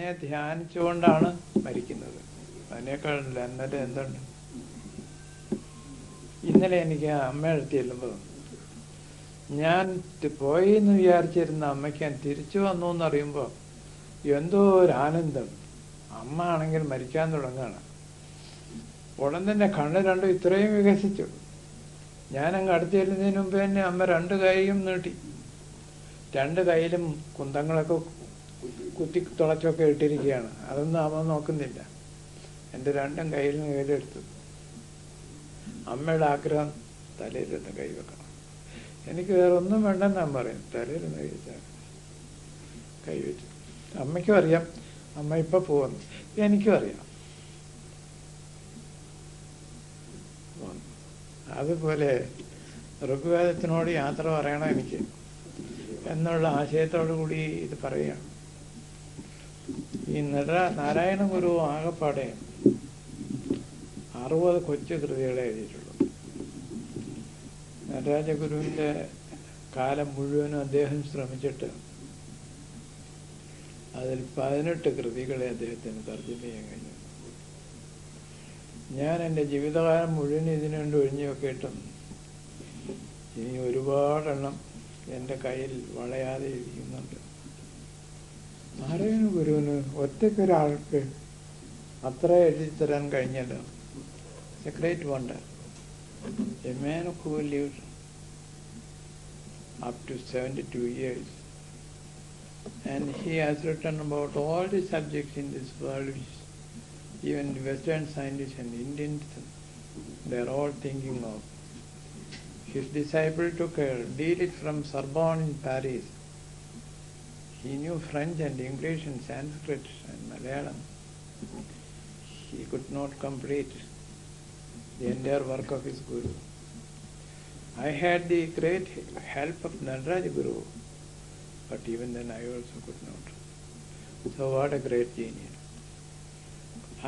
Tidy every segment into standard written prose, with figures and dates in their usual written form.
എന്നെ ധ്യാനിച്ചുകൊണ്ടാണ് മരിക്കുന്നത്. അതിനേക്കാളില്ല. ഇന്നലെ എന്തുണ്ട്, ഇന്നലെ എനിക്ക് അമ്മയുടെ ചെല്ലുമ്പോൾ ഞാൻ പോയി എന്ന് വിചാരിച്ചിരുന്ന അമ്മയ്ക്ക് ഞാൻ തിരിച്ചു വന്നു എന്നറിയുമ്പോൾ എന്തോ ഒരു ആനന്ദം. അമ്മ ആണെങ്കിൽ മരിക്കാൻ തുടങ്ങുകയാണ്. ഉടൻ തന്നെ കണ്ണ് രണ്ടും ഇത്രയും വികസിച്ചു. ഞാനങ്ങ് അടുത്ത് ചെല്ലുന്നതിന് മുമ്പ് തന്നെ അമ്മ രണ്ട് കൈയും നീട്ടി. രണ്ട് കൈയിലും കുന്തങ്ങളൊക്കെ കുത്തി തുളച്ചൊക്കെ ഇട്ടിരിക്കുകയാണ്. അതൊന്നും അമ്മ നോക്കുന്നില്ല. എൻ്റെ രണ്ടും കയ്യിലും കയ്യിലെടുത്തു. അമ്മയുടെ ആഗ്രഹം തലയിലൊന്ന് കൈവെക്കണം. എനിക്ക് വേറെ ഒന്നും വേണ്ടെന്ന് ഞാൻ പറയും. തലയിലൊന്ന് കഴിച്ചാൽ കൈവച്ചു. അമ്മയ്ക്കും അറിയാം അമ്മ ഇപ്പം പോകുന്നു. എനിക്കും അറിയാം. അതുപോലെ ഋഗ്വേദത്തിനോട് യാത്ര പറയണം എനിക്ക് എന്നുള്ള ആശയത്തോടു കൂടി ഇത് പറയുകയാണ്. ഈ നാരായണ ഗുരു ആകപ്പാടെ 60 കൊച്ചു കൃതികളെ എഴുതിയിട്ടുള്ളൂ. നടരാജഗുരുവിൻ്റെ കാലം മുഴുവനും അദ്ദേഹം ശ്രമിച്ചിട്ട് അതിൽ 18 കൃതികളെ അദ്ദേഹത്തിന് തർജ്ജമ ചെയ്യാൻ കഴിഞ്ഞു. ഞാൻ എൻ്റെ ജീവിതകാലം മുഴുവൻ ഇതിനു വേണ്ടി ഒഴിഞ്ഞു നോക്കിയിട്ടും ഇനി ഒരുപാടെണ്ണം എൻ്റെ കയ്യിൽ വളയാതെ ഇരിക്കുന്നുണ്ട്. നാരായണ ഗുരുവിന് ഒറ്റയ്ക്കൊരാൾക്ക് അത്ര എഴുതിത്തരാൻ കഴിഞ്ഞല്ലോ. It's a great wonder. A man who lived up to 72 years, and he has written about all the subjects in this world which even Western scientists and Indians, they are all thinking of. His disciple took a deed from Sorbonne in Paris. He knew French and English and Sanskrit and Malayalam. He could not complete the entire work of his Guru. I had the great help of Nadaraj Guru, but even then I also could not. So what a great genius.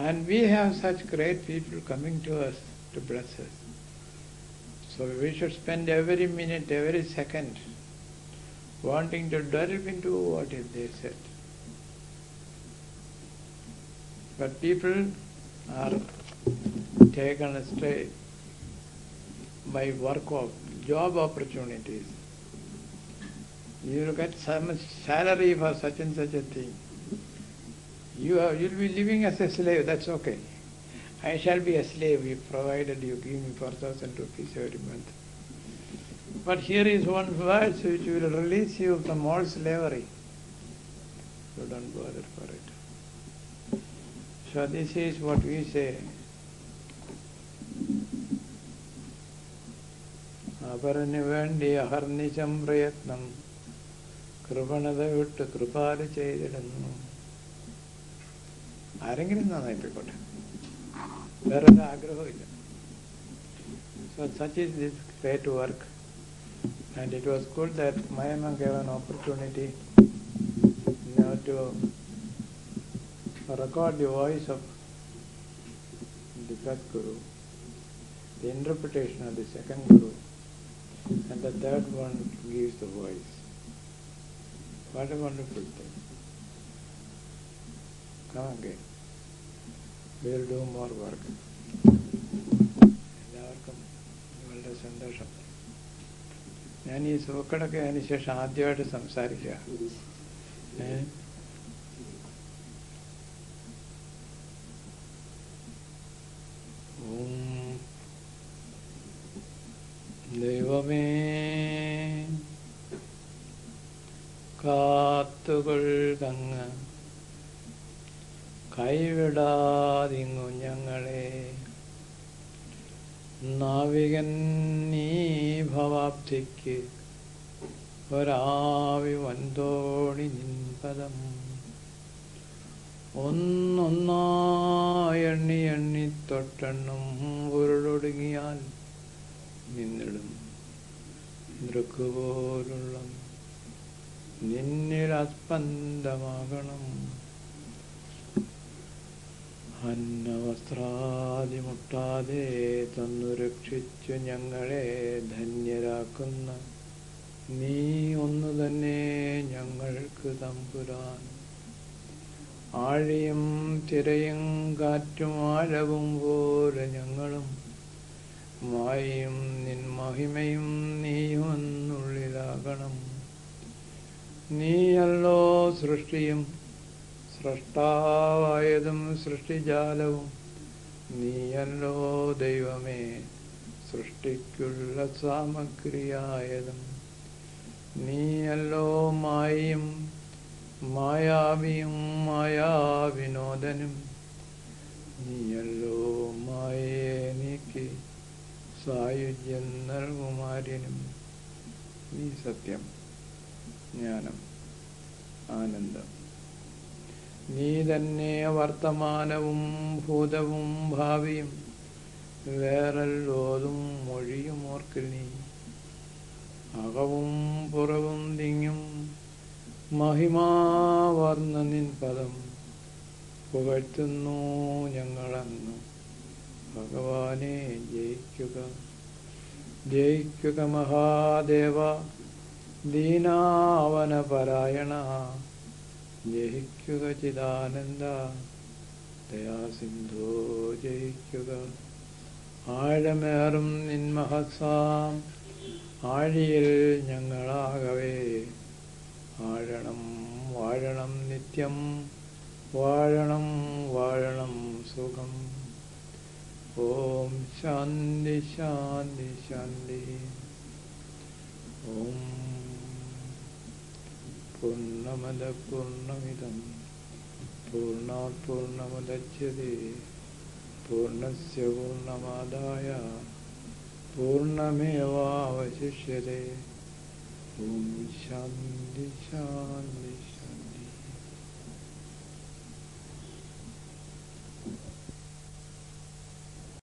And we have such great people coming to us to bless us. So we should spend every minute, every second wanting to delve into what is they said. But people are taken astray by work of job opportunities. You will get some salary for such and such a thing. You'll be living as a slave, that's okay. I shall be a slave if provided you give me 4,000 rupees every month. But here is one verse which will release you from all slavery. You don't bother for it. So this is what we say. അപരന് വേണ്ടി അഹർനിശം പ്രയത്നം കൃപണത വിട്ട് കൃപാല് ചെയ്തിടുന്നു. ആരെങ്കിലും നന്നായിപ്പോയിക്കോട്ടെ, വേറൊരു ആഗ്രഹമില്ല. So such is this great work, and it was good that Mayama gave an opportunity now to record the voice of the first Guru, the interpretation of the second Guru, and the third one gives the voice. What a wonderful thing. Come again. We will do more work. എല്ലാവർക്കും വളരെ സന്തോഷം. ഞാൻ ഈ സൂക്കടൊക്കെ അതിന് ശേഷം ആദ്യമായിട്ട് സംസാരിക്കുക. ദൈവമേ കാത്തുകൊള്ളുക, കൈവിടാതിങ്ങു ഞങ്ങളെ. നാവികൻ നീ ഭവാബ്ധിക്ക് ഒരാവി വൻതോണി നിൻപദം. ഒന്നൊന്നായി എണ്ണി എണ്ണി തൊട്ടെണ്ണും ഉരുളൊടുങ്ങിയാൽ നിന്നിടും ദൃക്കുപോലുള്ള നിന്നിൽ അസ്പന്ദമാകണം. അന്നവസ്ത്രാദി മുട്ടാതെ തന്നു രക്ഷിച്ചു ഞങ്ങളെ ധന്യരാക്കുന്ന നീ ഒന്നു തന്നെ ഞങ്ങൾക്ക് തമ്പുരാൻ. ആഴിയും തിരയും കാറ്റും ആഴവും പോലെ ഞങ്ങളും മായയും നിൻ മഹിമയും നീയുമെന്നുള്ളിലാകണം. നീയല്ലോ സൃഷ്ടിയും സ്രഷ്ടാവായതും സൃഷ്ടിജാലവും. നീയല്ലോ ദൈവമേ സൃഷ്ടിക്കുള്ള സാമഗ്രിയായതും. നീയല്ലോ മായയും മായാവിയും മായാവിനോദനും. നീയല്ലോ മായയെ നീക്കി സായുജ്യം നൽകുമാര്യനും. നീ സത്യം, ജ്ഞാനം, ആനന്ദം. നീ തന്നെ വർത്തമാനവും ഭൂതവും ഭാവിയും. വേറെല്ലോതും മൊഴിയും ഓർക്കിൽ നീ. അകവും പുറവും തിങ്ങും മഹിമാവർണ്ണ നിൻ പദം. പുകഴ്ത്തുന്നു ഞങ്ങളങ്ങ്. ഭഗവാനെ ജയിക്കുക, ജയിക്കുക മഹാദേവ. ദീനാവനപരായണ ജയിക്കുക. ചിദാനന്ദ ദയാസിന്ധോ ജയിക്കുക. ആഴമേറും നിൻ മഹസാം ആഴിയിൽ ഞങ്ങളാകവേ. ആഴണം വാഴണം നിത്യം, വാഴണം വാഴണം സുഖം. ഓം ശാന്തി ശാന്തി ശാന്തി. ഓം പൂർണ്ണമദ പൂർണ്ണമിദം പൂർണ്ണാത് പൂർണ്ണമുദച്യതേ പൂർണ്ണസ്യ പൂർണ്ണമാദായ പൂർണ്ണമേവാവശിഷ്യതേ. ഓം ശാന്തി ശാന്തി ശാന്തി.